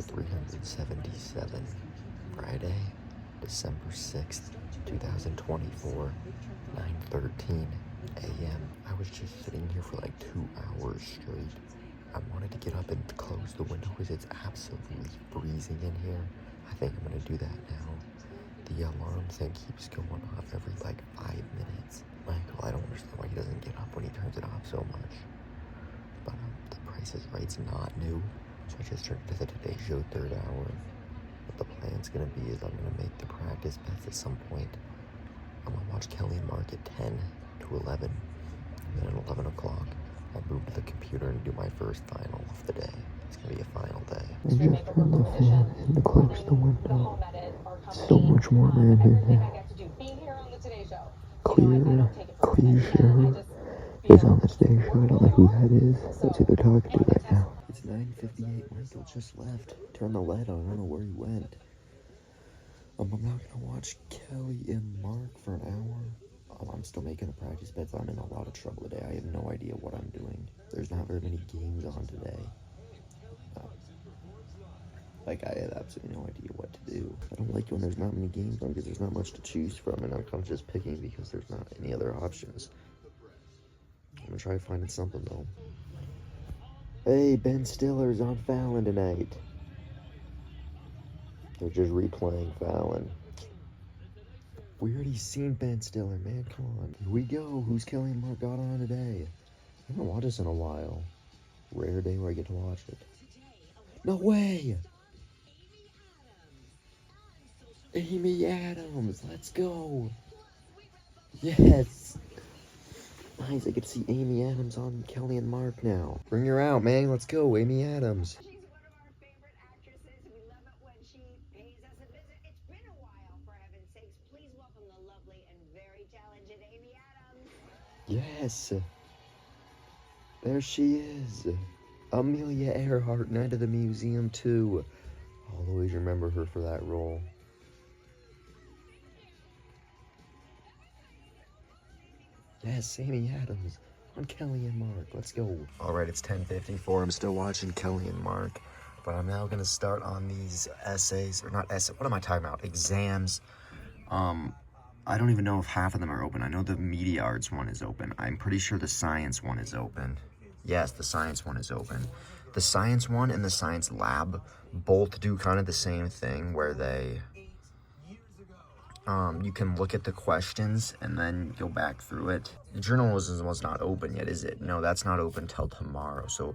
episode 377, Friday, December 6th, 2024, 9:13 a.m. I was just sitting here for like 2 hours straight. I wanted to get up and close the window because it's absolutely freezing in here. I think I'm gonna do that now. The alarm thing keeps going off every like 5 minutes. Michael, I don't understand why he doesn't get up when he turns it off so much. But the Price is Right's not new, so I just turned it to the Today Show third hour. What the plan's gonna be is I'm gonna make the practice bets at some point. I'm gonna watch Kelly and Mark at 10 to 11, and then at 11 o'clock, I'll move to the computer and do my first final of the day. It's gonna be a final day. I just turned the fan and closed the window. It's so much warmer in here now. Clear is on the Today Show. I don't know who that is. That's who they're talking to right now. It's 9:58. Michael just left. Turn the light on. I don't know where he went. I'm not gonna watch Kelly and Mark for an hour. I'm still making the practice bets. I'm in a lot of trouble today. I have no idea what I'm doing. There's not very many games on today. I have absolutely no idea what to do. I don't like when there's not many games on because there's not much to choose from, and I'm kind of just picking because there's not any other options. I'm gonna try finding something though. Hey, Ben Stiller's on Fallon tonight. They're just replaying Fallon. We already seen Ben Stiller, man. Come on. Here we go. Who's Kelly and Mark got on today? I haven't watched this in a while. Rare day where I get to watch it. No way! Amy Adams, let's go. Yes. Nice, I get to see Amy Adams on Kelly and Mark now. Bring her out, man. Let's go, Amy Adams. She's one of our favorite actresses. We love it when she pays us a visit. It's been a while, for heaven's sakes. Please welcome the lovely and very talented Amy Adams. Yes. There she is. Amelia Earhart, Night of the Museum 2. I'll always remember her for that role. Yes, Amy Adams on Kelly and Mark. Let's go. All right, it's 10:54. I'm still watching Kelly and Mark, but I'm now gonna start on these essays, or not essays. What am I talking about? Exams. I don't even know if half of them are open. I know the media arts one is open. I'm pretty sure the science one is open. Yes, the science one is open. The science one and the science lab both do kind of the same thing where they, you can look at the questions and then go back through it. The journalism was not open yet, is it? No, that's not open till tomorrow. So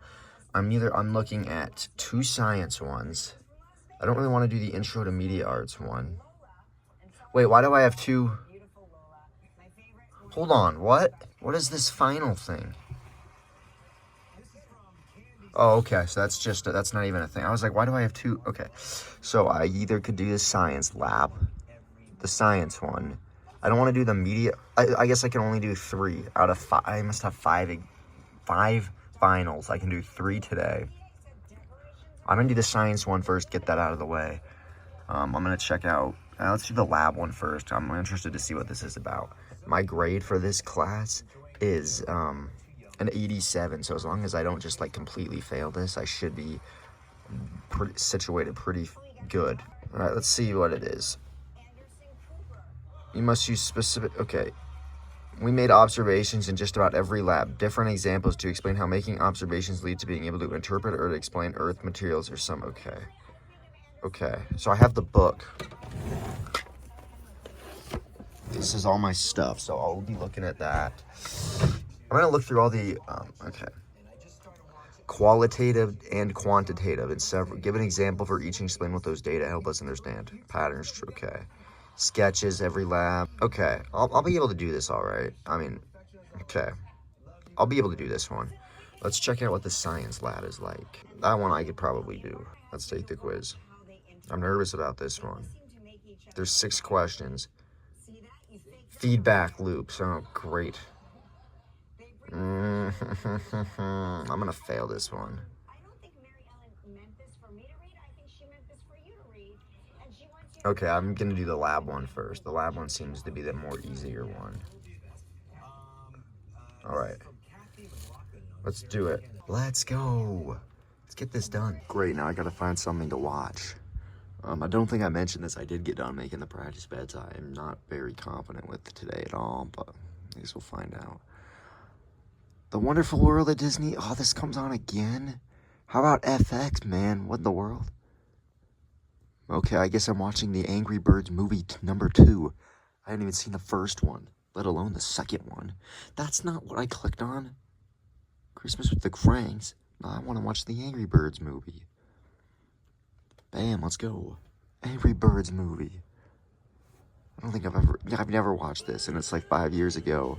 I'm looking at 2 science ones. I don't really want to do the intro to media arts one. Wait, why do I have 2? Hold on, what? What is this final thing? Oh, okay, so that's not even a thing. I was like, why do I have 2? Okay, so I either could do the science lab, the science one. I don't want to do the media. I guess I can only do 3 out of 5. I must have 5 finals. I can do 3 today. I'm gonna do the science one first, get that out of the way. I'm gonna check out, let's do the lab one first. I'm interested to see what this is about. My grade for this class is an 87, so as long as I don't just like completely fail this, I should be situated pretty good. All right, let's see what it is. You must use specific, okay. We made observations in just about every lab. Different examples to explain how making observations lead to being able to interpret or to explain Earth materials or some, okay. Okay, so I have the book. This is all my stuff, so I'll be looking at that. I'm gonna look through all the, okay. Qualitative and quantitative in several. Give an example for each and explain what those data help us understand. Patterns, okay. Sketches, every lab. Okay, I'll be able to do this all right. I mean, okay. I'll be able to do this one. Let's check out what the science lab is like. That one I could probably do. Let's take the quiz. I'm nervous about this one. There's 6 questions. Feedback loops. Oh, great. I'm gonna fail this one. Okay, I'm gonna do the lab one first. The lab one seems to be the more easier one. All right, let's do it. Let's go. Let's get this done. Great, now I gotta find something to watch. I don't think I mentioned this. I did get done making the practice beds. I am not very confident with today at all, but I guess we'll find out. The Wonderful World of Disney. Oh, this comes on again? How about FX, man? What in the world? Okay, I guess I'm watching the Angry Birds movie number 2. I hadn't even seen the first one, let alone the second one. That's not what I clicked on. Christmas with the Cranks. No, I want to watch the Angry Birds movie. Bam, let's go. Angry Birds movie. I don't think I've never watched this, and it's like 5 years ago.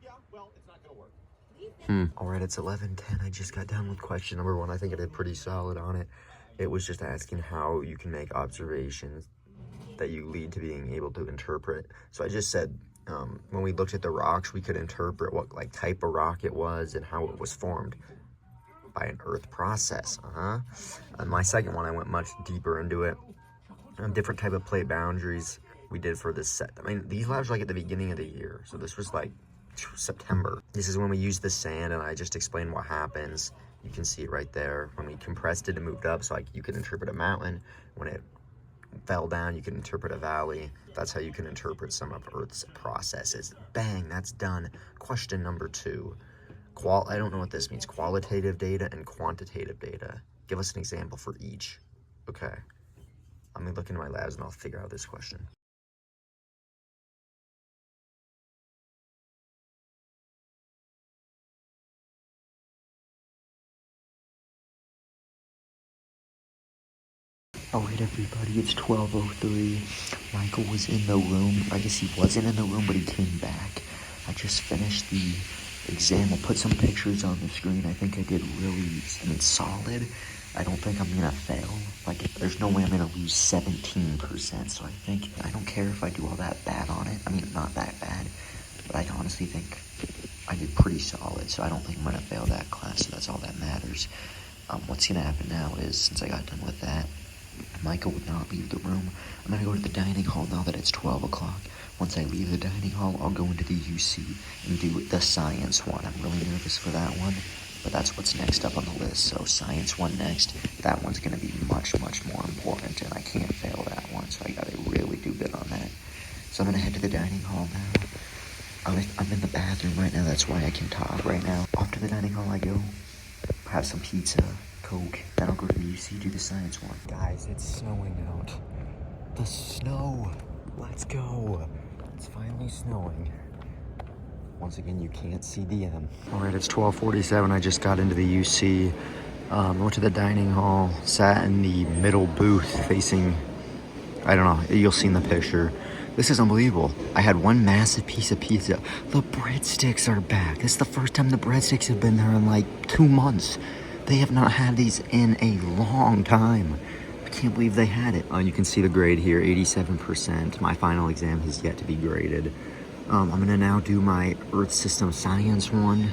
Yeah, well, it's not gonna work. Alright, it's 11:10. I just got done with question number 1. I think I did pretty solid on it. It was just asking how you can make observations that you lead to being able to interpret. So I just said, when we looked at the rocks, we could interpret what like type of rock it was and how it was formed by an earth process. And my second one, I went much deeper into it. Different type of plate boundaries we did for this set. I mean, these labs were like at the beginning of the year, so this was like September. This is when we used the sand, and I just explained what happens. You can see it right there. When we compressed it and moved up, so like you can interpret a mountain. When it fell down, you can interpret a valley. That's how you can interpret some of Earth's processes. Bang, that's done. Question number 2. I don't know what this means. Qualitative data and quantitative data. Give us an example for each. Okay. Let me look into my labs and I'll figure out this question. Alright everybody, it's 12:03. Michael was in the room. I guess he wasn't in the room, but he came back. I just finished the exam. I'll put some pictures on the screen. I think I did really solid. I don't think I'm gonna fail. Like, there's no way I'm gonna lose 17%. So I don't care if I do all that bad on it. I mean, not that bad, but I honestly think I did pretty solid. So I don't think I'm gonna fail that class. So that's all that matters. What's gonna happen now is, since I got done with that, Michael would not leave the room. I'm gonna go to the dining hall now that it's 12 o'clock. Once I leave the dining hall, I'll go into the UC and do the science one. I'm really nervous for that one, but that's what's next up on the list. So science one next. That one's gonna be much, much more important, and I can't fail that one, so I gotta really do good on that. So I'm gonna head to the dining hall now. I'm in the bathroom right now, that's why I can talk right now. Off to the dining hall I go. Have some pizza, Coke, then I'll go to the UC, do the science one. Guys, it's snowing out. The snow. Let's go. It's finally snowing. Once again, you can't see the M. All right, it's 12:47. I just got into the UC. Went to the dining hall, sat in the middle booth facing, I don't know, you'll see in the picture. This is unbelievable. I had one massive piece of pizza. The breadsticks are back. This is the first time the breadsticks have been there in like 2 months. They have not had these in a long time. I can't believe they had it. You can see the grade here, 87%. My final exam has yet to be graded. I'm gonna now do my Earth System Science one.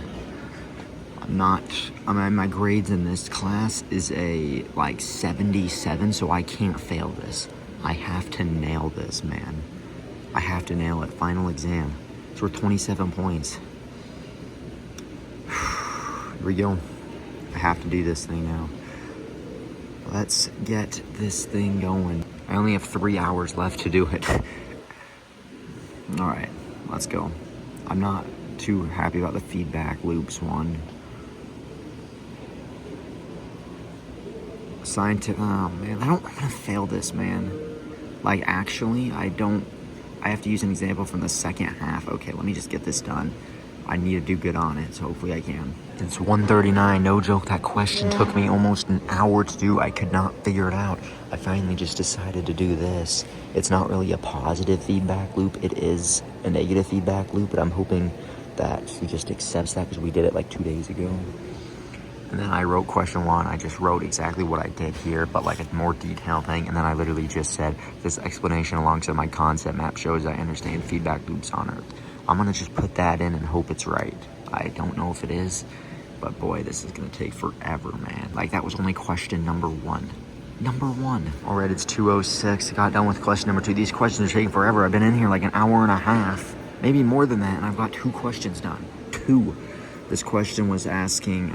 My grades in this class is a like 77, so I can't fail this. I have to nail this, man. I have to nail it. Final exam. It's worth 27 points. Here we go. I have to do this thing now. Let's get this thing going. I only have 3 hours left to do it. All right, let's go. I'm not too happy about the feedback loops one. Scientific, oh man, I'm gonna fail this, man. Like, actually, I have to use an example from the second half. Okay, let me just get this done. I need to do good on it, so hopefully I can. It's 1:39, no joke, that question took me almost an hour to do. I could not figure it out. I finally just decided to do this. It's not really a positive feedback loop, it is a negative feedback loop, but I'm hoping that she just accepts that because we did it like 2 days ago. And then I wrote question 1. I just wrote exactly what I did here, but like a more detailed thing. And then I literally just said, this explanation alongside my concept map shows I understand feedback loops on Earth. I'm gonna just put that in and hope it's right. I don't know if it is, but boy, this is gonna take forever, man. Like, that was only question number 1. Number 1. All right, it's 2:06. I got done with question number 2. These questions are taking forever. I've been in here like an hour and a half, maybe more than that, and I've got 2 questions done. 2. This question was asking,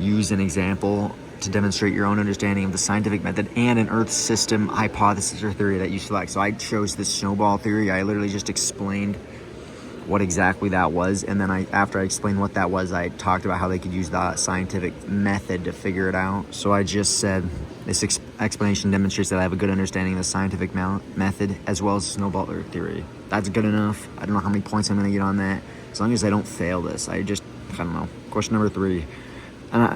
use an example to demonstrate your own understanding of the scientific method and an Earth system hypothesis or theory that you select. So I chose the snowball theory. I literally just explained what exactly that was, and then after I explained what that was, I talked about how they could use the scientific method to figure it out. So I just said this explanation demonstrates that I have a good understanding of the scientific method as well as snowball Earth theory. That's good enough. I don't know how many points I'm gonna get on that, as long as I don't fail this. I don't know. Question number 3.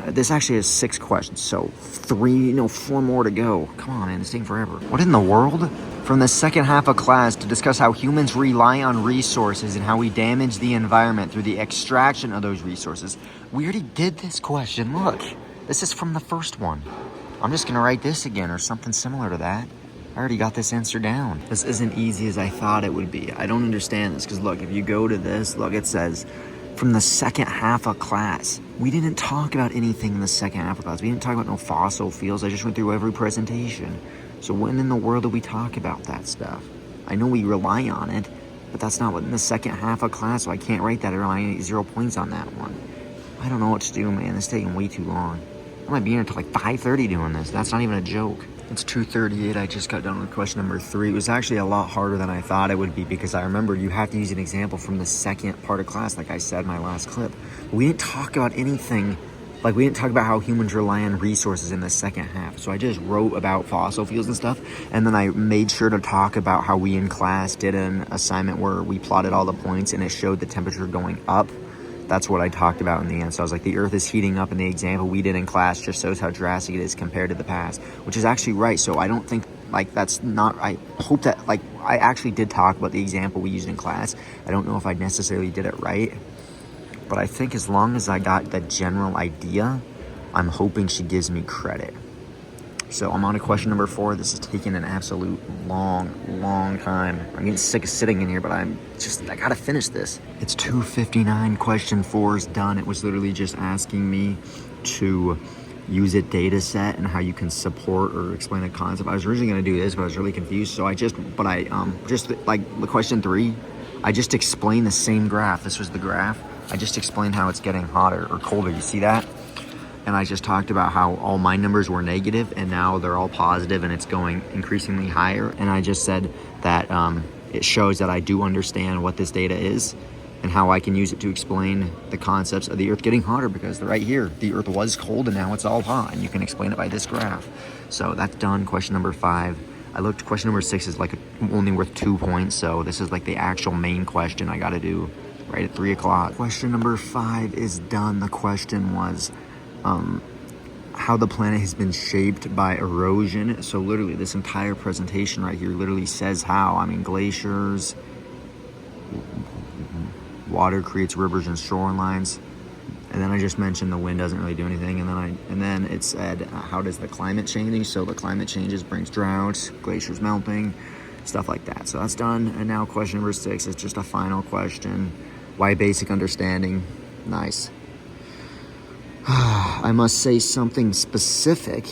This actually has 6 questions, so 4 more to go. Come on, man, it's taking forever. What in the world? From the second half of class to discuss how humans rely on resources and how we damage the environment through the extraction of those resources. We already did this question. Look, this is from the first one. I'm just gonna write this again or something similar to that. I already got this answer down. This isn't easy as I thought it would be. I don't understand this, because look, if you go to this, look, it says, from the second half of class. We didn't talk about anything in the second half of class. We didn't talk about no fossil fuels. I just went through every presentation. So when in the world do we talk about that stuff? I know we rely on it, but that's not what in the second half of class, so I can't write that, or I get 0 points on that one. I don't know what to do, man. This is taking way too long. I might be here until like 5:30 doing this. That's not even a joke. It's 2:38. I just got done with question number 3. It was actually a lot harder than I thought it would be, because I remember you have to use an example from the second part of class, like I said in my last clip. But we didn't talk about anything. Like, we didn't talk about how humans rely on resources in the second half. So I just wrote about fossil fuels and stuff, and then I made sure to talk about how we in class did an assignment where we plotted all the points and it showed the temperature going up. That's what I talked about in the end. So I was like, the Earth is heating up, and the example we did in class just shows how drastic it is compared to the past, which is actually right. So I don't think, like, that's not, I hope that, like, I actually did talk about the example we used in class. I don't know if I necessarily did it right, but I think as long as I got the general idea, I'm hoping she gives me credit. So I'm on to question number 4. This is taking an absolute long time. I'm getting sick of sitting in here, but I gotta finish this. It's 2:59. Question 4 is done. It was literally just asking me to use a data set and how you can support or explain a concept. I was originally gonna do this, but I was really confused. So just like the question 3, I just explained the same graph. This was the graph. I just explained how it's getting hotter or colder. You see that? And I just talked about how all my numbers were negative, and now they're all positive, and it's going increasingly higher. And I just said that it shows that I do understand what this data is and how I can use it to explain the concepts of the Earth getting hotter, because right here, the Earth was cold and now it's all hot, and you can explain it by this graph. So that's done. Question number 5. I looked, question number 6 is like only worth 2 points, so this is like the actual main question I gotta do right at 3 o'clock. Question number 5 is done. The question was how the planet has been shaped by erosion. So literally this entire presentation right here literally says how. I mean, glaciers, water creates rivers and shorelines, and then I just mentioned the wind doesn't really do anything, and then it said how does the climate changing. So the climate changes brings droughts, glaciers melting, stuff like that. So that's done. And now question number 6 is just a final question. Why basic understanding? Nice. I must say something specific.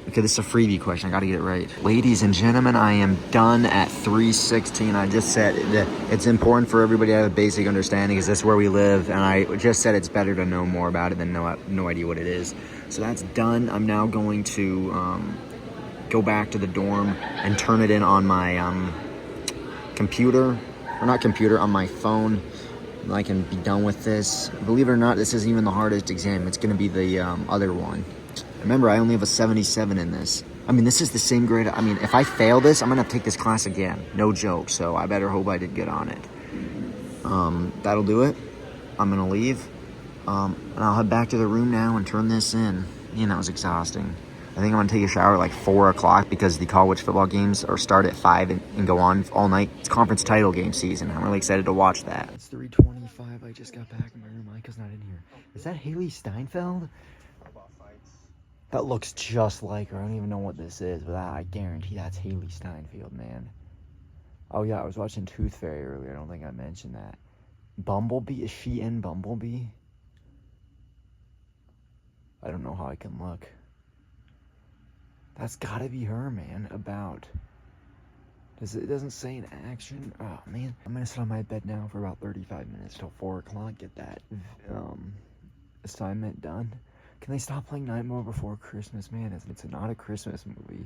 Okay, this is a freebie question. I gotta get it right. Ladies and gentlemen, I am done at 3:16. I just said that it's important for everybody to have a basic understanding, because this is where we live. And I just said it's better to know more about it than no idea what it is. So that's done. I'm now going to go back to the dorm and turn it in on my computer. Or not computer, on my phone. I can be done with this. Believe it or not, this isn't even the hardest exam. It's going to be the other one. Remember, I only have a 77 in this. I mean, this is the same grade. I mean, if I fail this, I'm going to have to take this class again. No joke. So I better hope I did good on it. That'll do it. I'm going to leave. And I'll head back to the room now and turn this in. Man, that was exhausting. I think I'm going to take a shower at like 4 o'clock, because the college football games start at 5 and go on all night. It's conference title game season. I'm really excited to watch that. It's 3:25. I just got back in my room. Micah's not in here. Is that Haley Steinfeld? That looks just like her. I don't even know what this is, but I guarantee that's Haley Steinfeld, man. Oh yeah, I was watching Tooth Fairy earlier. I don't think I mentioned that. Bumblebee? Is she in Bumblebee? I don't know how I can look. That's gotta be her, man. About. It doesn't say an action. Oh, man. I'm gonna sit on my bed now for about 35 minutes till 4 o'clock. Get that assignment done. Can they stop playing Nightmare Before Christmas? Man, it's not a Christmas movie.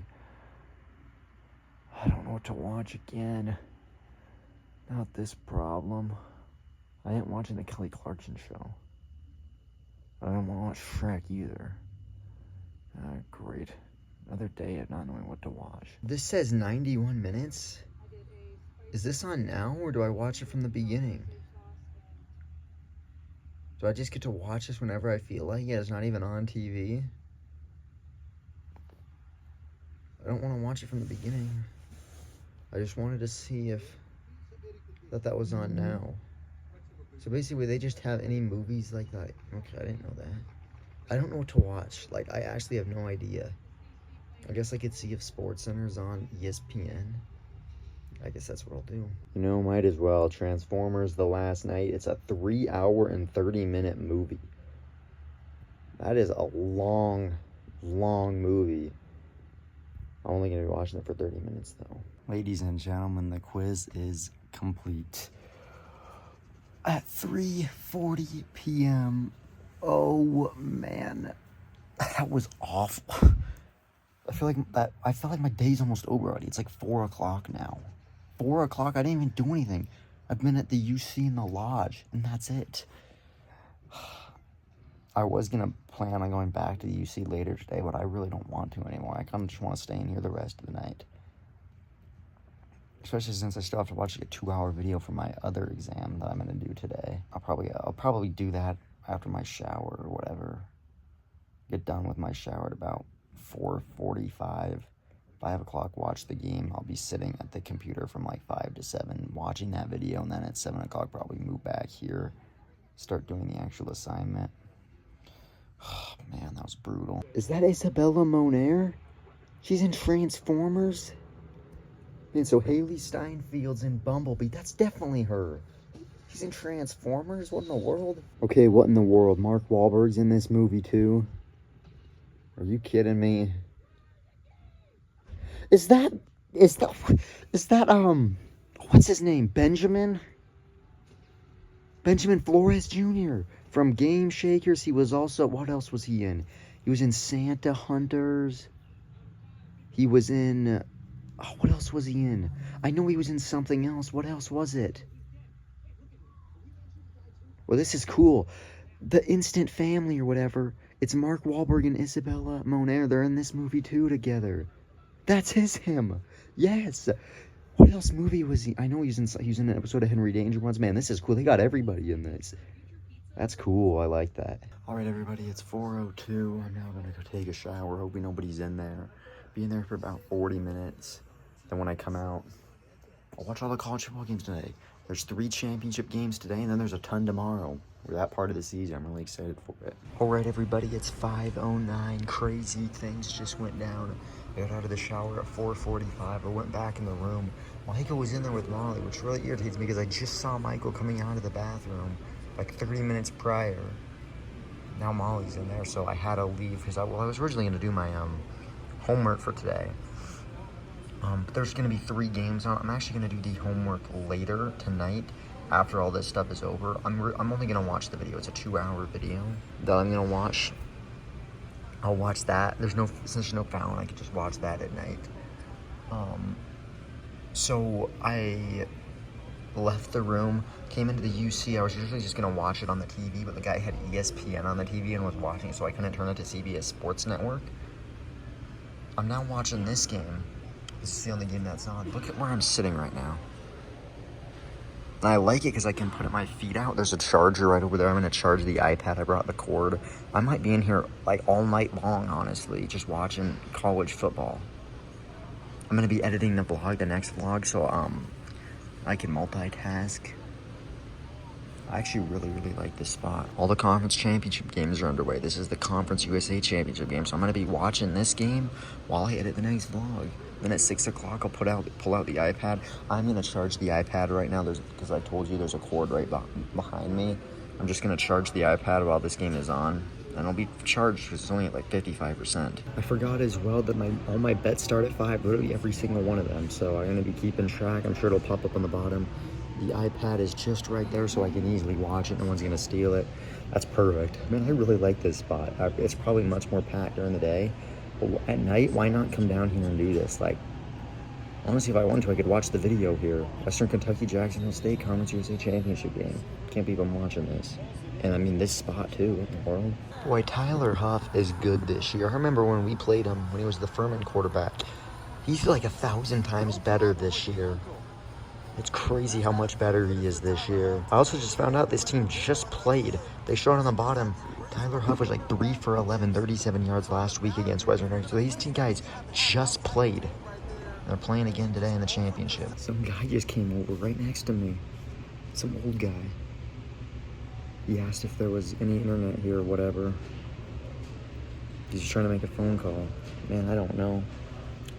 I don't know what to watch again. Not this problem. I ain't watching the Kelly Clarkson show. I don't want to watch Shrek either. Great. Another day of not knowing what to watch. This says 91 minutes? Is this on now, or do I watch it from the beginning? Do I just get to watch this whenever I feel like it? It's not even on TV? I don't want to watch it from the beginning. I just wanted to see if that was on now. So basically, they just have any movies like that? Okay, I didn't know that. I don't know what to watch. Like, I actually have no idea. I guess I could see if SportsCenter's on ESPN. I guess that's what I'll do. You know, might as well. Transformers The Last Night. It's a 3 hour and 30-minute movie. That is a long, long movie. I'm only going to be watching it for 30 minutes, though. Ladies and gentlemen, the quiz is complete. At 3:40 p.m. Oh, man. That was awful. I feel like my day's almost over already. It's like 4 o'clock now. 4 o'clock? I didn't even do anything. I've been at the UC in the lodge, and that's it. I was going to plan on going back to the UC later today, but I really don't want to anymore. I kind of just want to stay in here the rest of the night. Especially since I still have to watch like a 2-hour video for my other exam that I'm going to do today. I'll probably do that after my shower or whatever. Get done with my shower at about 4:45. 5 o'clock, watch the game. I'll be sitting at the computer from like 5 to 7 watching that video, and then at 7 o'clock probably move back here, start doing the actual assignment. Oh man, that was brutal. Is that Isabella Moner? She's in Transformers? And so Haley Steinfeld's in Bumblebee. That's definitely her. She's in Transformers? What in the world? Okay, what in the world? Mark Wahlberg's in this movie too? Are you kidding me? Is that what's his name? Benjamin Flores Jr. from Game Shakers. He was also, what else was he in? He was in Santa Hunters. He was in, what else was he in? I know he was in something else. What else was it? Well, this is cool. The Instant Family or whatever. It's Mark Wahlberg and Isabella Moner. They're in this movie too together. That's him. Yes. What else movie was he? I know he was in an episode of Henry Danger once. Man, this is cool. They got everybody in this. That's cool. I like that. All right, everybody. It's 4:02. I'm now gonna go take a shower. Hoping nobody's in there. Be in there for about 40 minutes. Then when I come out, I'll watch all the college football games today. There's 3 championship games today, and then there's a ton tomorrow. We're that part of the season. I'm really excited for it. All right, everybody. It's 5:09. Crazy things just went down. I got out of the shower at 4:45. I went back in the room. Michael was in there with Molly, which really irritates me because I just saw Michael coming out of the bathroom like 30 minutes prior. Now Molly's in there, so I had to leave because I was originally going to do my homework for today. But there's going to be 3 games on. I'm actually going to do the homework later tonight after all this stuff is over. I'm only going to watch the video. It's a 2-hour video that I'm going to watch. I'll watch that. Since there's no Fallon, I can just watch that at night. So I left the room, came into the UC. I was usually just going to watch it on the TV, but the guy had ESPN on the TV and was watching it, so I couldn't turn it to CBS Sports Network. I'm now watching this game. This is the only game that's on. Look at where I'm sitting right now. And I like it because I can put my feet out. There's a charger right over there. I'm going to charge the iPad. I brought the cord. I might be in here like all night long, honestly, just watching college football. I'm going to be editing the vlog, the next vlog, so I can multitask. I actually really, really like this spot. All the conference championship games are underway. This is the Conference USA championship game, so I'm going to be watching this game while I edit the next vlog. Then at 6 o'clock, I'll pull out the iPad. I'm going to charge the iPad right now because I told you there's a cord right behind me. I'm just going to charge the iPad while this game is on. And I'll be charged because it's only at like 55%. I forgot as well that all my bets start at 5, literally every single one of them. So I'm going to be keeping track. I'm sure it'll pop up on the bottom. The iPad is just right there so I can easily watch it. No one's going to steal it. That's perfect. Man, I really like this spot. It's probably much more packed during the day. But at night, why not come down here and do this? Like, honestly, if I wanted to, I could watch the video here. Western Kentucky, Jacksonville State Conference USA Championship game. Can't believe I'm watching this. And I mean, this spot too, what in the world? Boy, Tyler Huff is good this year. I remember when we played him, when he was the Furman quarterback. He's like 1,000 times better this year. It's crazy how much better he is this year. I also just found out this team just played. They showed on the bottom, Tyler Huff was like 3 for 11, 37 yards last week against Western Kentucky. So these two guys just played. They're playing again today in the championship. Some guy just came over right next to me. Some old guy. He asked if there was any internet here or whatever. He's just trying to make a phone call. Man, I don't know.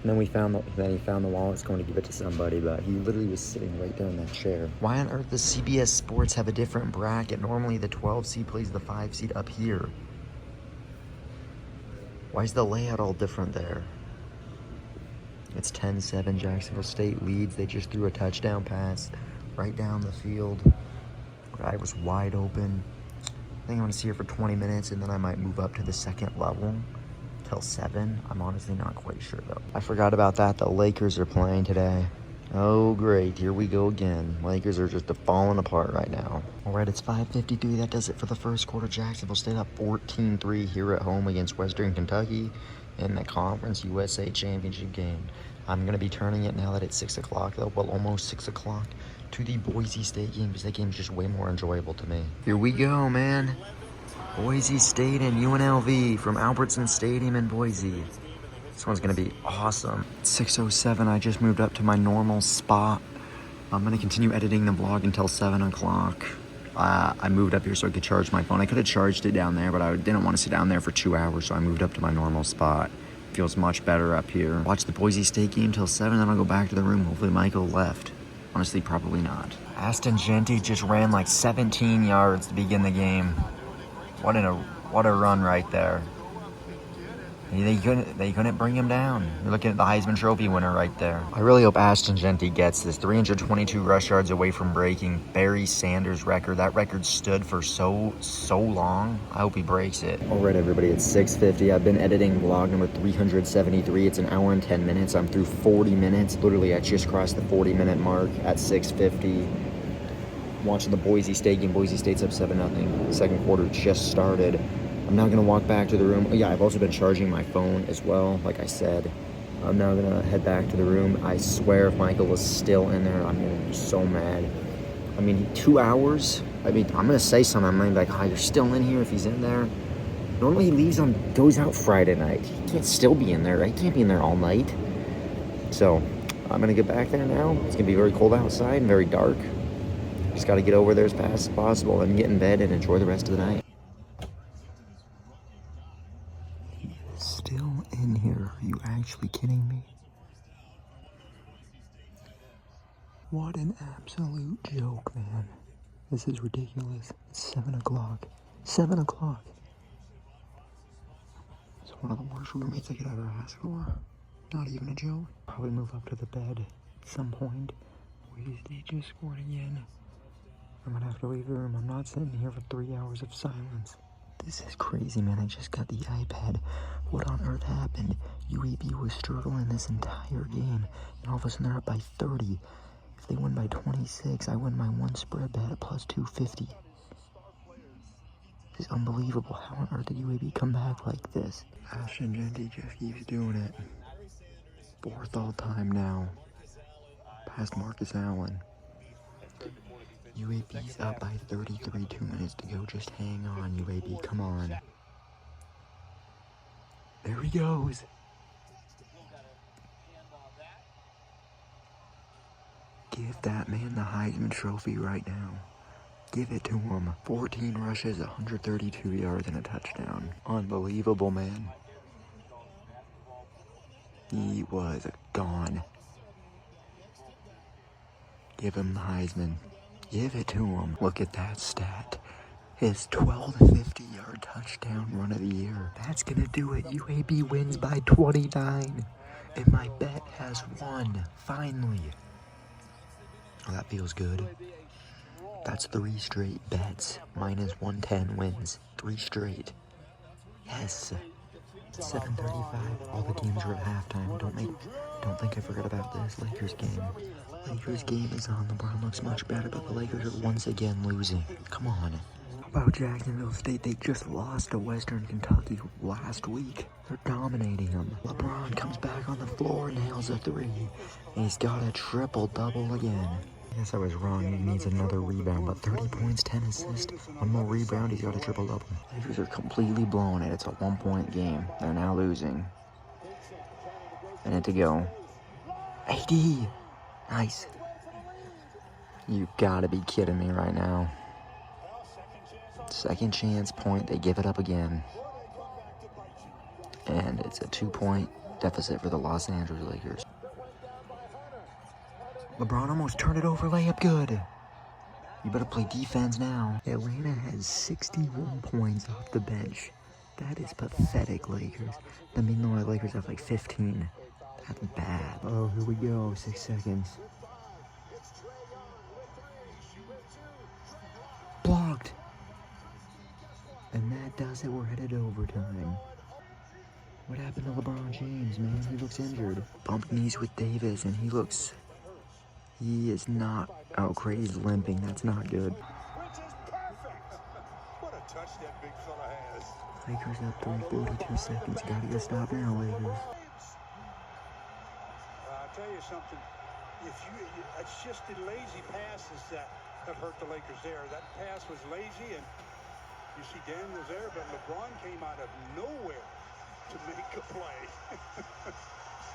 And then he found the wallet, going to give it to somebody, but he literally was sitting right there in that chair. Why on earth does CBS Sports have a different bracket? Normally the 12 seed plays the 5 seed up here. Why is the layout all different there? It's 10-7, Jacksonville State leads. They just threw a touchdown pass right down the field. Guy was wide open. I think I'm gonna see her for 20 minutes and then I might move up to the second level till 7. I'm honestly not quite sure though. I forgot about that. The Lakers are playing today. Oh great, here we go again. Lakers are just falling apart right now. All right, it's 5:53. That does it for the first quarter. Jacksonville State up 14-3 here at home against Western Kentucky in the Conference USA Championship game. I'm gonna be turning it now that it's 6 o'clock though, well almost 6 o'clock, to the Boise State game because that game is just way more enjoyable to me. Here we go, man. Boise State and UNLV from Albertson Stadium in Boise. This one's gonna be awesome. 6:07, I just moved up to my normal spot. I'm gonna continue editing the vlog until 7 o'clock. I moved up here so I could charge my phone. I could have charged it down there, but I didn't want to sit down there for 2 hours, so I moved up to my normal spot. Feels much better up here. Watch the Boise State game till 7, then I'll go back to the room. Hopefully Michael left. Honestly, probably not. Aston Genty just ran like 17 yards to begin the game. What a run right there. They couldn't bring him down. You're looking at the Heisman Trophy winner right there. I really hope Aston Genty gets this. 322 rush yards away from breaking Barry Sanders' record. That record stood for so long. I hope he breaks it. All right, everybody, it's 6:50. I've been editing vlog number 373. It's an hour and 10 minutes. I'm through 40 minutes. Literally, I just crossed the 40-minute mark at 6:50. Watching the Boise State game. Boise State's up 7-0. Second quarter just started. I'm now gonna walk back to the room. Yeah, I've also been charging my phone as well, like I said. I'm now gonna head back to the room. I swear if Michael was still in there, I'm gonna be so mad. I mean, 2 hours? I mean, I'm gonna say something. I'm gonna be like, you're still in here if he's in there. Normally he goes out Friday night. He can't still be in there, right? He can't be in there all night. So, I'm gonna get back there now. It's gonna be very cold outside and very dark. Just gotta get over there as fast as possible and get in bed and enjoy the rest of the night. Still in here? Are you actually kidding me? What an absolute joke, man. This is ridiculous. It's 7 o'clock. 7 o'clock. It's one of the worst roommates I could ever ask for. Not even a joke. Probably move up to the bed at some point. Boise State just scored again. I'm gonna have to leave the room. I'm not sitting here for 3 hours of silence. This is crazy, man. I just got the iPad. What on earth happened? UAB was struggling this entire game, and all of a sudden they're up by 30. If they win by 26, I win my one spread bet at plus 250. This is unbelievable. How on earth did UAB come back like this? Aston Genty just keeps doing it. 4th all time now. Past Marcus Allen. UAB's up by 33, 2 minutes to go. Just hang on, UAB, come on. There he goes. Give that man the Heisman Trophy right now. Give it to him. 14 rushes, 132 yards, and a touchdown. Unbelievable, man. He was gone. Give him the Heisman. Give it to him. Look at that stat. His 50-yard touchdown run of the year. That's gonna do it. UAB wins by 29. And my bet has won. Finally. Oh, that feels good. That's 3 straight bets. Minus 110 wins. 3 straight. Yes. 7:35. All the games are at halftime. Don't think I forgot about this Lakers game. Lakers game is on. LeBron looks much better, but the Lakers are once again losing. Come on. How about Jacksonville State? They just lost to Western Kentucky last week. They're dominating them. LeBron comes back on the floor, nails a 3. And he's got a triple-double again. I guess I was wrong. He needs another rebound, but 30 points, 10 assists. One more rebound, he's got a triple-double. Lakers are completely blowing it. It's a 1-point game. They're now losing. Minute to go. AD! Nice. You gotta be kidding me right now. Second chance point, they give it up again. And it's a 2-point deficit for the Los Angeles Lakers. LeBron almost turned it over, layup good. You better play defense now. Atlanta has 61 points off the bench. That is pathetic, Lakers. The meanwhile, Lakers have like 15. That's bad. Oh, here we go. 6 seconds. Blocked. And that does it. We're headed to overtime. What happened to LeBron James, man? He looks injured. Bumped knees with Davis, and he is not. Oh, Craig's limping. That's not good. Which is perfect. What a touch that big fella has. Lakers up 3:42 seconds. Gotta get stopped now, Lakers. I'll tell you something. It's just the lazy passes that have hurt the Lakers there. That pass was lazy, and you see Daniels there, but LeBron came out of nowhere to make a play.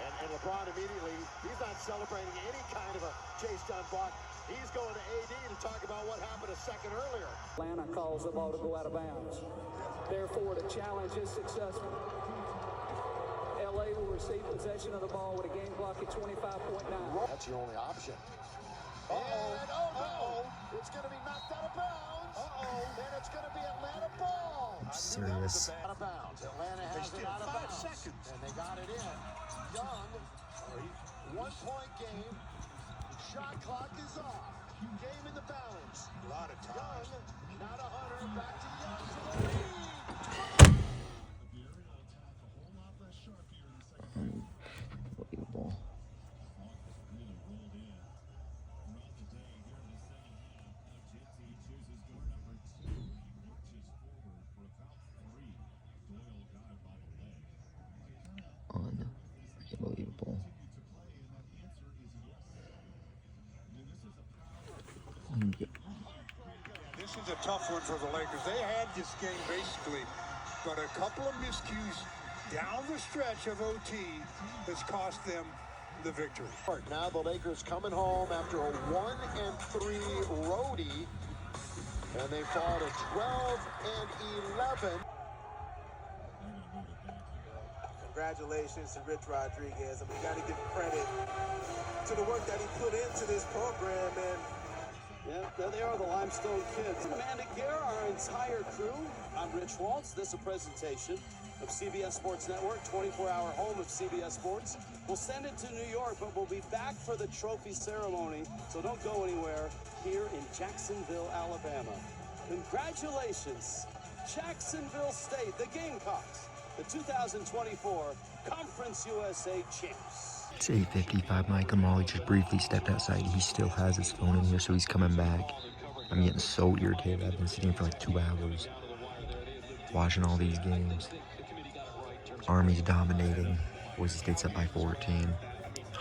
And LeBron immediately, he's not celebrating any kind of a chase down block. He's going to AD to talk about what happened a second earlier. Atlanta calls the ball to go out of bounds. Therefore, the challenge is successful. LA will receive possession of the ball with a game clock at 25.9. That's your only option. It's going to be knocked out of bounds. And it's going to be Atlanta ball. I'm serious. Out of bounds. Atlanta has it out of bounds. Seconds. And they got it in. Young, 1-point game. Shot clock is off. Game in the balance. A lot of time. Young, not 100. Back to Young for the lead. Unbelievable. Unbelievable. This is a tough one for the Lakers. They had this game basically, but a couple of miscues down the stretch of OT has cost them the victory. Now the Lakers coming home after a 1-3 roadie, and they fall to 12-11. Congratulations to Rich Rodriguez. I mean, you got to give credit to the work that he put into this program. And yeah, there they are, the Limestone Kids. Amanda Gare, our entire crew. I'm Rich Waltz. This is a presentation of CBS Sports Network, 24-hour home of CBS Sports. We'll send it to New York, but we'll be back for the trophy ceremony, so don't go anywhere, here in Jacksonville, Alabama. Congratulations, Jacksonville State, the Gamecocks, the 2024 Conference USA champs. It's 8:55. Michael Molly just briefly stepped outside. He still has his phone in here, so he's coming back. I'm getting so irritated. I've been sitting for like 2 hours watching all these games. Army's dominating. Boise State's up by 14.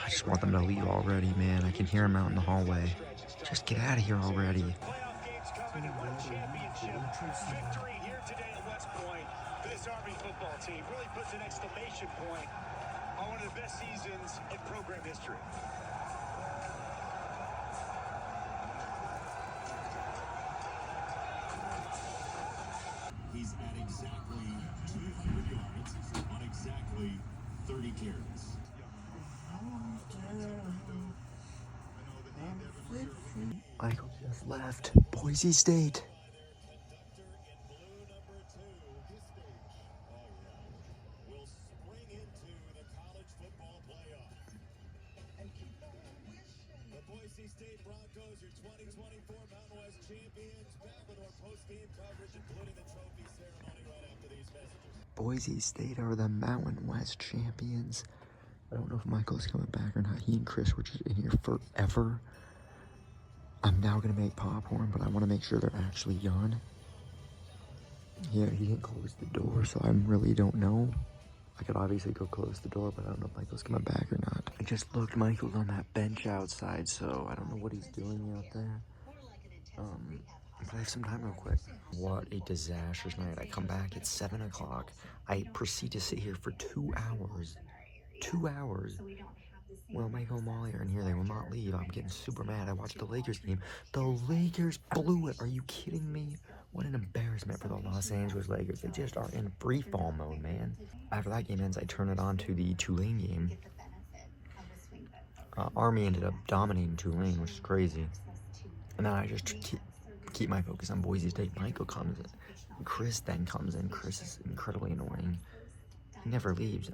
I just want them to leave already, man. I can hear them out in the hallway. Just get out of here already. Playoff games coming and one championship victory here today at West Point. This Army football team really puts an exclamation point on one of the best seasons in program history. He's at exactly 200 yards on exactly 30 carries. Michael just left. Boise State. The Boise Boise State Broncos, your 2024 Mountain West champions, back with our post-game coverage, including the trophy ceremony right after these messages. Boise State are the Mountain West champions. I don't know if Michael's coming back or not. He and Chris were just in here forever. I'm now gonna make popcorn, but I want to make sure they're actually gone. Yeah, he didn't close the door, so I really don't know. I could obviously go close the door, but I don't know if Michael's coming back or not. I just looked, Michael's on that bench outside, so I don't know what he's doing out there. But I have some time real quick. What a disastrous night. I come back at 7 o'clock. I proceed to sit here for 2 hours. 2 hours. Well, Michael and Molly are in here. They will not leave. I'm getting super mad. I watched the Lakers game. The Lakers blew it. Are you kidding me? What an embarrassment for the Los Angeles Lakers. They just are in free fall mode, man. After that game ends, I turn it on to the Tulane game. Army ended up dominating Tulane, which is crazy. And then I just keep my focus on Boise State. Michael comes in. Chris then comes in. Chris is incredibly annoying. He never leaves.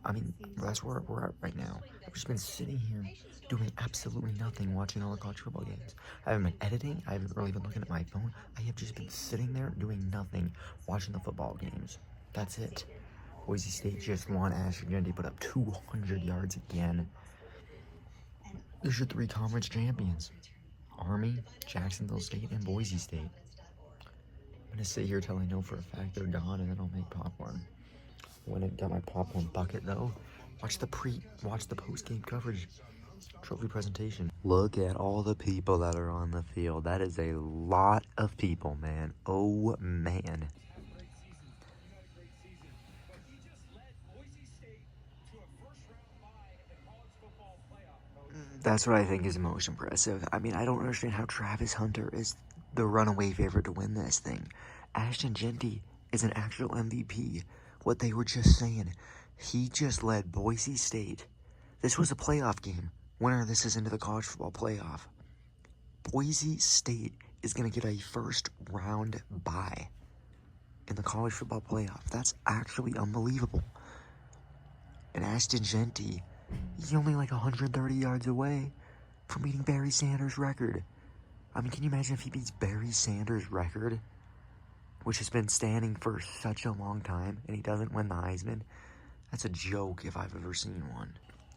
I mean, that's where we're at right now. I've just been sitting here doing absolutely nothing, watching all the college football games. I haven't been editing. I haven't really been looking at my phone. I have just been sitting there doing nothing, watching the football games. That's it. Boise State just won. Ashton Jeanty put up 200 yards again. There's your 3 conference champions. Army, Jacksonville State, and Boise State. I'm going to sit here till I know for a fact they're gone, and then I'll make popcorn. When I got my popcorn bucket though, watch the post-game coverage, trophy presentation. Look at all the people that are on the field. That is a lot of people, man. Oh man. That's what I think is most impressive. I mean, I don't understand how Travis Hunter is the runaway favorite to win this thing. Ashton Jeanty is an actual MVP. What they were just saying, he just led Boise State. This was a playoff game. Winner of this is into the college football playoff. Boise State is going to get a first round bye in the college football playoff. That's actually unbelievable. And Ashton Jeanty, he's only like 130 yards away from beating Barry Sanders' record. I mean, can you imagine if he beats Barry Sanders' record, which has been standing for such a long time, and he doesn't win the Heisman? That's a joke if I've ever seen one.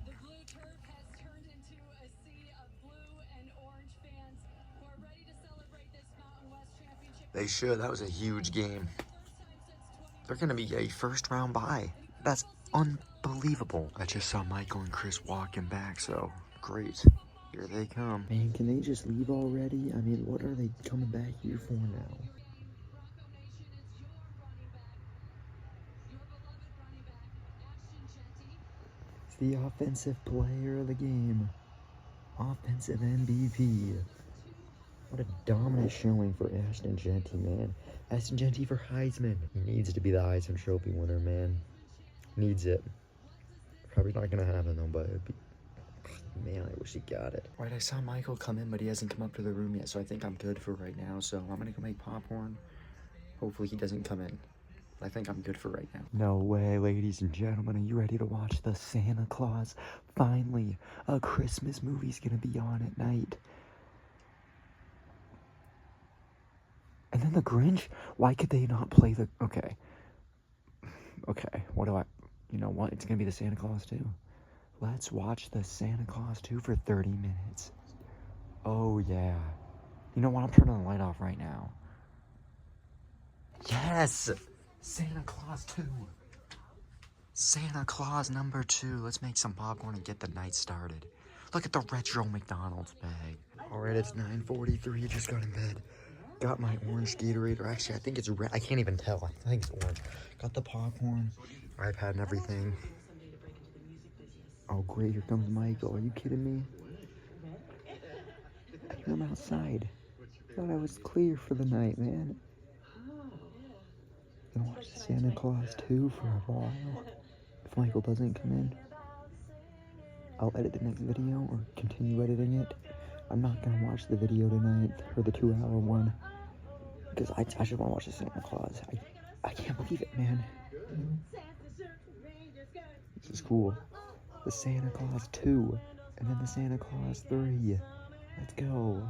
The blue turf has turned into a sea of blue and orange fans who are ready to celebrate this Mountain West Championship. They should. That was a huge game. They're going to be a first round bye. That's unbelievable. I just saw Michael and Chris walking back, so great. Here they come. Man, can they just leave already? I mean, what are they coming back here for now? It's the offensive player of the game. Offensive MVP. What a dominant showing for Ashton Jeanty, man. Ashton Jeanty for Heisman. He needs to be the Heisman Trophy winner, man. Needs it. Probably not gonna happen though, but it'd be... Man, I wish he got it. Right, I saw Michael come in, but he hasn't come up to the room yet, so I think I'm good for right now. So I'm gonna go make popcorn. Hopefully he doesn't come in. But I think I'm good for right now. No way, ladies and gentlemen. Are you ready to watch the Santa Claus? Finally, a Christmas movie's gonna be on at night. And then the Grinch? Why could they not play the... Okay, what do I... You know what? It's gonna be the Santa Claus 2. Let's watch the Santa Claus 2 for 30 minutes. Oh, yeah. You know what? I'm turning the light off right now. Yes! Santa Claus 2. Santa Claus number 2. Let's make some popcorn and get the night started. Look at the retro McDonald's bag. Alright, it's 9:43. I just got in bed. Got my orange Gatorade. Or actually, I think it's red. I can't even tell. I think it's orange. Got the popcorn, iPad and everything. Oh, great. Here comes Michael. Are you kidding me? I hear him outside. I thought I was clear for the night, man. Gonna watch Santa Claus 2 for a while. If Michael doesn't come in, I'll edit the next video or continue editing it. I'm not gonna watch the video tonight, or the 2-hour one, because I just want to watch the Santa Claus. I can't believe it, man. This is cool. The Santa Claus 2, and then the Santa Claus 3. Let's go.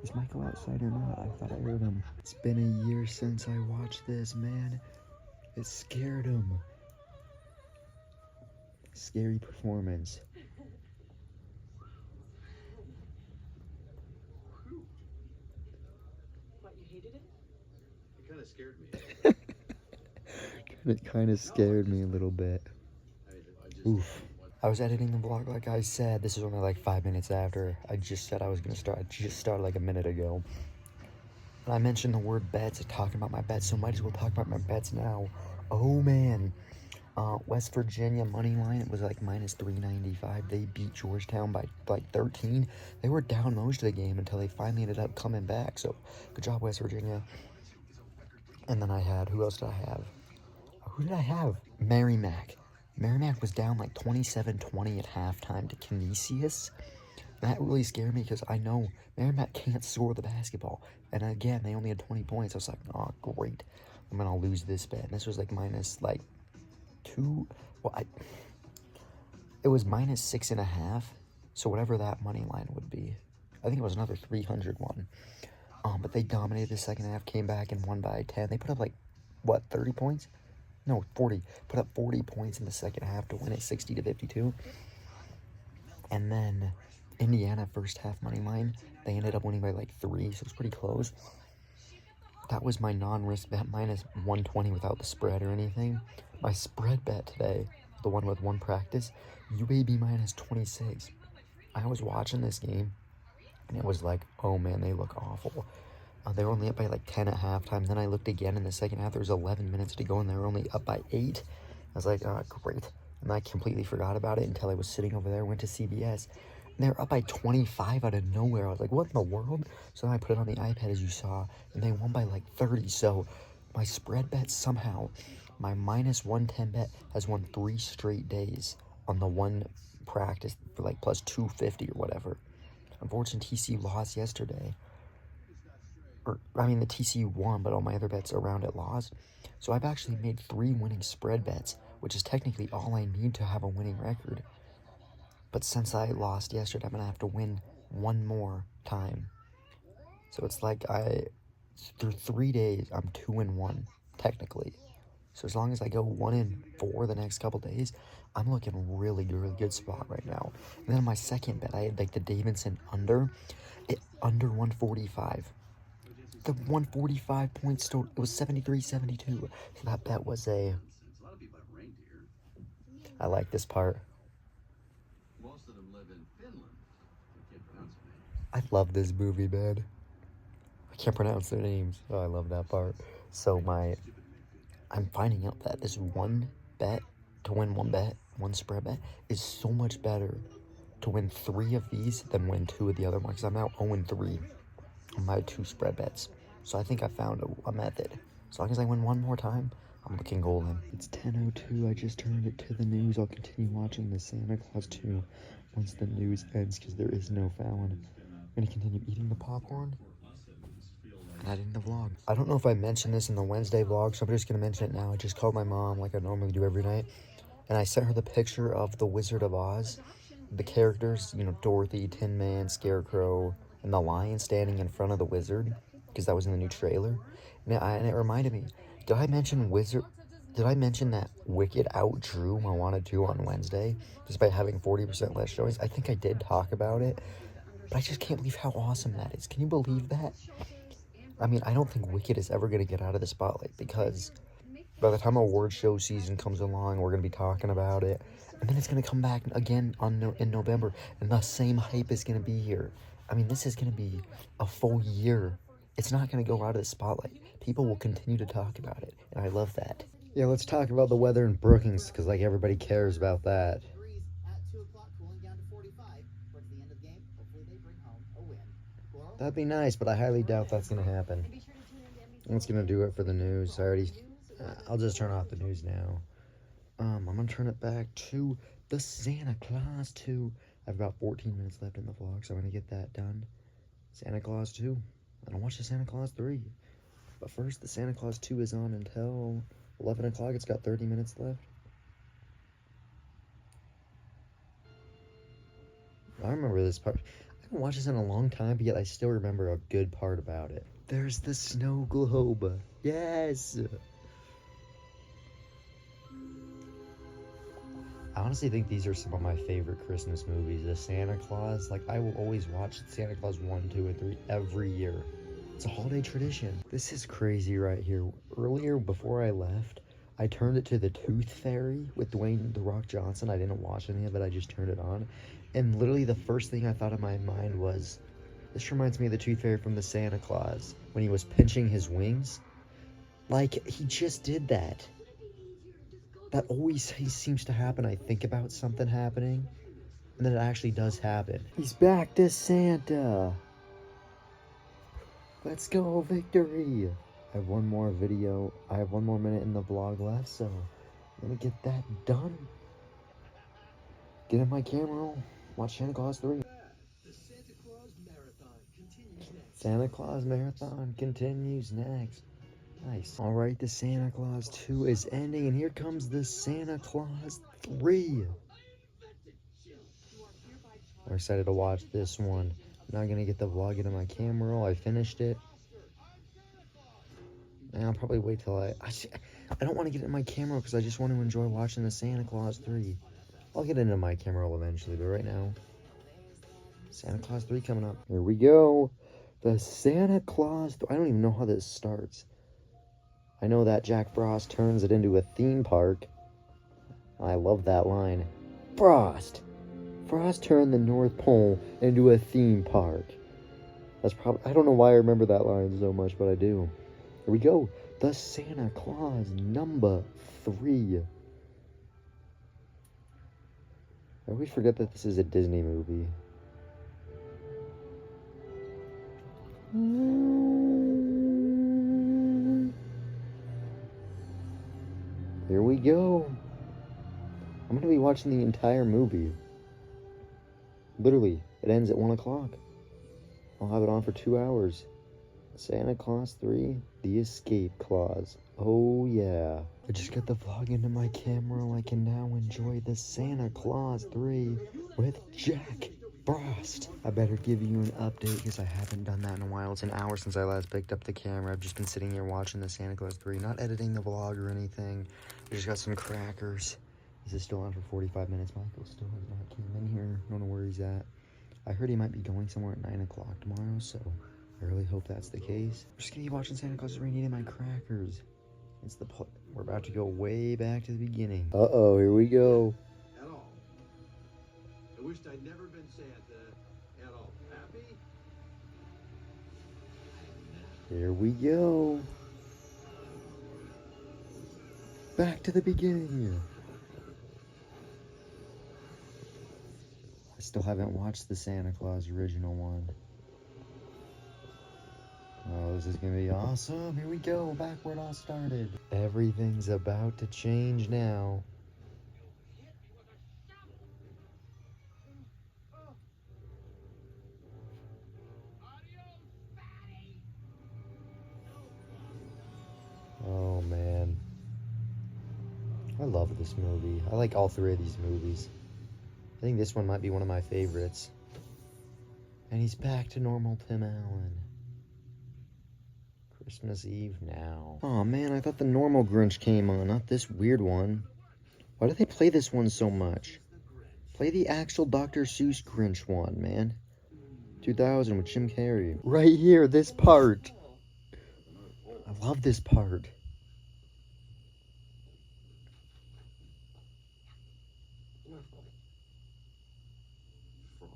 Is Michael outside or not? I thought I heard him. It's been a year since I watched this, man. It scared him. Scary performance. What, you hated it? It kind of scared me. It kind of scared me a little bit. Oof. I was editing the vlog like I said. This is only like 5 minutes after I just said I was gonna start. I just started like a minute ago. And I mentioned the word bets, talking about my bets, so might as well talk about my bets now. Oh man. West Virginia money line, it was like minus 395. They beat Georgetown by like 13. They were down most of the game until they finally ended up coming back. So good job, West Virginia. And then I had, who else did I have? Who did I have? Merrimack. Merrimack was down like 27-20 at halftime to Canisius. That really scared me because I know Merrimack can't score the basketball. And again, they only had 20 points. I was like, oh, great. I'm going to lose this bet. And this was like minus like 2. Well, it was minus 6.5. So whatever that money line would be. I think it was another 300 one. But they dominated the second half, came back and won by 10. They put up like, what, 30 points? No, 40. Put up 40 points in the second half to win it 60-52. And then Indiana first half money line, they ended up winning by like 3, so it's pretty close. That was my non-risk bet, minus 120 without the spread or anything. My spread bet today, the one with one practice, UAB minus 26. I was watching this game, and it was like, oh man, they look awful. They were only up by like 10 at halftime. Then I looked again in the second half. There was 11 minutes to go, and they were only up by 8. I was like, oh, great. And I completely forgot about it until I was sitting over there, went to CBS. And they were up by 25 out of nowhere. I was like, what in the world? So then I put it on the iPad, as you saw, and they won by like 30. So my spread bet somehow, my minus 110 bet has won 3 straight days on the one practice for like plus 250 or whatever. Unfortunately, TCU lost yesterday. The TCU won, but all my other bets around it lost. So I've actually made 3 winning spread bets, which is technically all I need to have a winning record. But since I lost yesterday, I'm going to have to win one more time. So it's like through 3 days, I'm 2-1, technically. So as long as I go 1-4 the next couple days, I'm looking really good spot right now. And then my second bet, I had like the Davidson under 145. The 145 points still, it was 73-72. So that bet was I like this part. Most of them live in Finland. I can't pronounce their name. I love this movie, man. I can't pronounce their names. Oh, I love that part. So I'm finding out that this one bet, to win one spread bet, is so much better to win 3 of these than win 2 of the other ones. Because I'm now 0-3 on my 2 spread bets. So I think I found a method. As long as I win one more time, I'm looking golden. It's 10:02. I just turned it to the news. I'll continue watching the Santa Claus 2 once the news ends because there is no Fallon. I'm going to continue eating the popcorn and editing the vlog. I don't know if I mentioned this in the Wednesday vlog, so I'm just going to mention it now. I just called my mom like I normally do every night. And I sent her the picture of the Wizard of Oz. The characters, Dorothy, Tin Man, Scarecrow, and the lion standing in front of the wizard, because that was in the new trailer. And it reminded me, did I mention that Wicked outdrew Moana 2 on Wednesday, despite having 40% less showings? I think I did talk about it, but I just can't believe how awesome that is. Can you believe that? I mean, I don't think Wicked is ever going to get out of the spotlight, because by the time award show season comes along, we're going to be talking about it, and then it's going to come back again in November, and the same hype is going to be here. I mean, this is going to be a full year. It's not going to go out of the spotlight. People will continue to talk about it, and I love that. Yeah, let's talk about the weather in Brookings, because, everybody cares about that. That'd be nice, but I highly doubt that's going to happen. That's going to do it for the news. I'll just turn off the news now. I'm going to turn it back to the Santa Claus 2. I have about 14 minutes left in the vlog, so I'm going to get that done. Santa Claus 2. And I'll watch the Santa Claus 3. But first, the Santa Claus 2 is on until 11 o'clock. It's got 30 minutes left. I remember this part. haven't watched this in a long time, but yet I still remember a good part about it. There's the snow globe. Yes! I honestly think these are some of my favorite Christmas movies. The Santa Claus, like, I will always watch Santa Claus 1, 2, and 3 every year. It's a holiday tradition. This is crazy right here. Earlier, before I left, I turned it to the Tooth Fairy with Dwayne "The Rock" Johnson. I didn't watch any of it, I just turned it on. And literally the first thing I thought in my mind was, this reminds me of the Tooth Fairy from the Santa Claus, when he was pinching his wings. Like, he just did that. That always seems to happen. I think about something happening, and then it actually does happen. He's back to Santa. Let's go, victory. I have one more video. I have one more minute in the vlog left, so I'm gonna get that done. Get in my camera roll. Watch Santa Claus 3. Santa Claus Marathon continues next. Nice. Alright, the Santa Claus 2 is ending, and here comes the Santa Claus 3. I'm excited to watch this one. I'm not gonna get the vlog into my camera roll. I finished it. And I'll probably wait till I don't want to get it in my camera because I just want to enjoy watching the Santa Claus 3. I'll get it into my camera roll eventually, but right now, Santa Claus 3 coming up. Here we go. The Santa Claus. I don't even know how this starts. I know that Jack Frost turns it into a theme park. I love that line. Frost turned the North Pole into a theme park. That's probably, I don't know why I remember that line so much, but I do. Here we go. The Santa Claus number 3. I always forget that this is a Disney movie. Here we go. I'm gonna be watching the entire movie. Literally, it ends at 1 o'clock. I'll have it on for 2 hours. Santa Claus 3, The Escape Clause. Oh yeah. I just got the vlog into my camera. I can now enjoy the Santa Claus 3 with Jack Frost. I better give you an update because I haven't done that in a while. It's an hour since I last picked up the camera. I've just been sitting here watching the Santa Claus 3, not editing the vlog or anything. I just got some crackers. This is still on for 45 minutes. Michael still has not came in here. Don't know where he's at. I heard he might be going somewhere at 9 o'clock tomorrow, so I really hope that's the case. I'm just gonna be watching Santa Claus 3 and eating my crackers. It's the we're about to go way back to the beginning. Uh-oh, here we go. At all. I wished I'd never been Santa at all. Happy? Here we go. Back to the beginning. I still haven't watched the Santa Claus original one. Oh, this is gonna be awesome. Here we go, back where it all started. Everything's about to change now. Oh man. I love this movie. I like all 3 of these movies. I think this one might be one of my favorites. And he's back to normal Tim Allen. Christmas Eve now. Oh man, I thought the normal Grinch came on, not this weird one. Why do they play this one so much? Play the actual Dr. Seuss Grinch one, man. 2000 with Jim Carrey. Right here, this part. I love this part. Frost.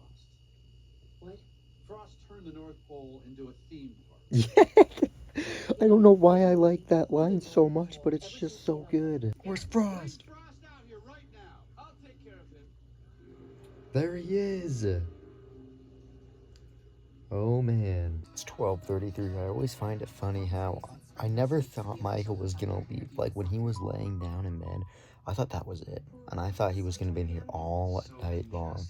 What? Frost turned the North Pole into a theme park. Yeah. I don't know why I like that line so much, but it's just so good. Where's Frost? Frost out here right now. I'll take care of him. There he is. Oh man. It's 12:33. I always find it funny how I never thought Michael was gonna leave. Like when he was laying down in bed, I thought that was it. And I thought he was gonna be in here all night long.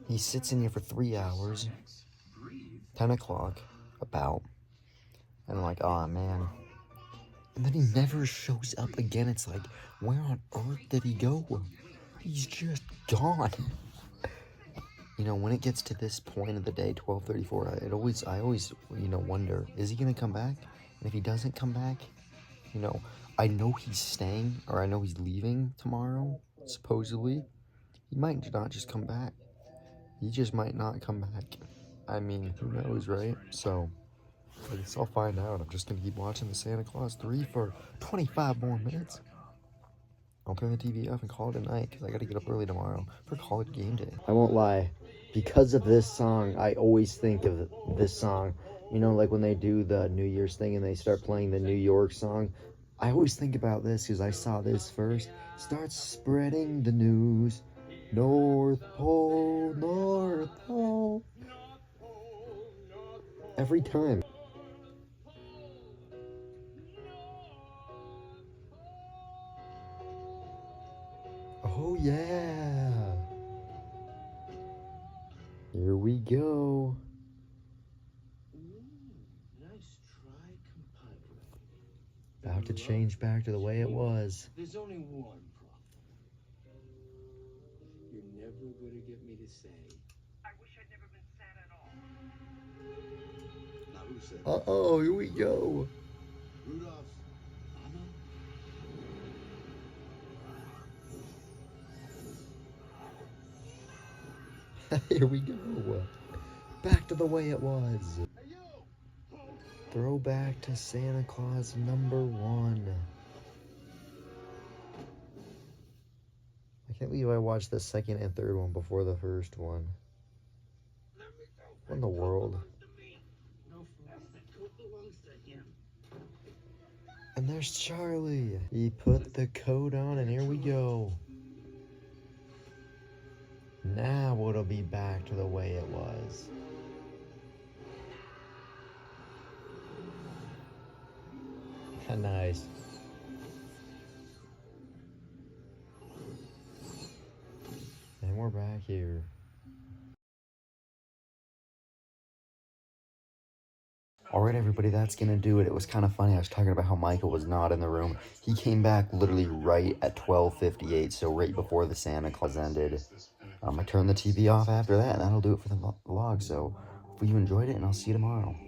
He sits in here for 3 hours. 10 o'clock, about. And I'm like, oh man. And then he never shows up again. It's like, where on earth did he go? He's just gone. You know, when it gets to this point of the day, 12:34, I always, you know, wonder, is he gonna come back? And if he doesn't come back, you know, I know he's staying, or I know he's leaving tomorrow, supposedly. He might not just come back. He just might not come back. I mean, who knows, right? So, I guess I'll find out. I'm just gonna keep watching the Santa Claus 3 for 25 more minutes. I'll turn the TV off and call it a night, because I gotta get up early tomorrow for college game day. I won't lie. Because of this song, I always think of this song. You know, like when they do the New Year's thing and they start playing the New York song. I always think about this because I saw this first. Start spreading the news. North Pole, North Pole. Every time. Oh, yeah. Here we go. Nice try, compadre. About to change back to the way it was. There's only one problem. You're never gonna get me to say, I wish I'd never been Santa at all. Now who said Uh-oh, here we go. Rudolph's mama? Here we go. Back to the way it was. Throwback to Santa Claus #1. I can't believe I watched the second and third one before the first one. What in the world? And there's Charlie. He put the coat on and here we go. Now it'll be back to the way it was. Nice. And we're back here. Alright everybody, that's gonna do it. It was kind of funny. I was talking about how Michael was not in the room. He came back literally right at 12:58, so right before the Santa Claus ended. I turned the TV off after that, and that'll do it for the vlog. So, hope you enjoyed it, and I'll see you tomorrow.